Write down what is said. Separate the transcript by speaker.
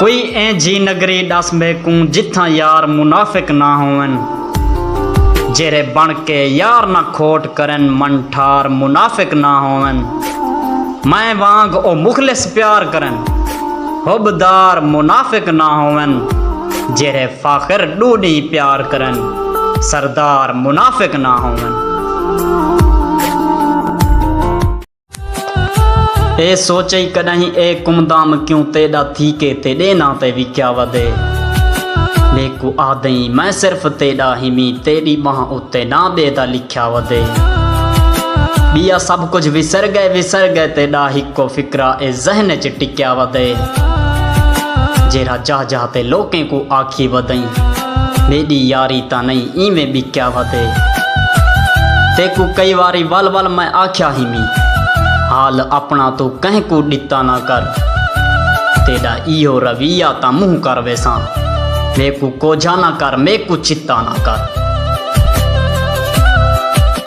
Speaker 1: कोई ऐजी नगरी दस बेकूं जिथा यार मुनाफिक ना होवन, जेरे बन के यार ना खोट करन मन ठार मुनाफिक ना होवन। मैं वांग ओ मुखलिस प्यार करन हुबदार मुनाफिक ना होवन, जेरे फाखिर डूडी प्यार करन सरदार मुनाफिक ना होवन। ए सोचई कदहीं ए कुमदाम क्यों तेड़ा थी के तेड़े ना ते विख्या वधे, लेकू आदई मैं सिर्फ तेड़ा हिमी तेरी बाह उत्ते ना बेदा लिख्या वधे। बिया सब कुछ विसर गए तेड़ा हिको फिक्रा ए जहन च टिक्या वधे, जेरा जा जा ते लोकें को आखी वधई मेरी यारी ता नहीं इवें बिक्या वधे। तेकू कई वारी वल वल मैं आख्या हिमी हाल अपना तो कहीं को डिता ना कर, तेरा इहो रवैया ता मुँह कर वेसा मेकू कोझा ना कर मेकू चित्ता ना कर।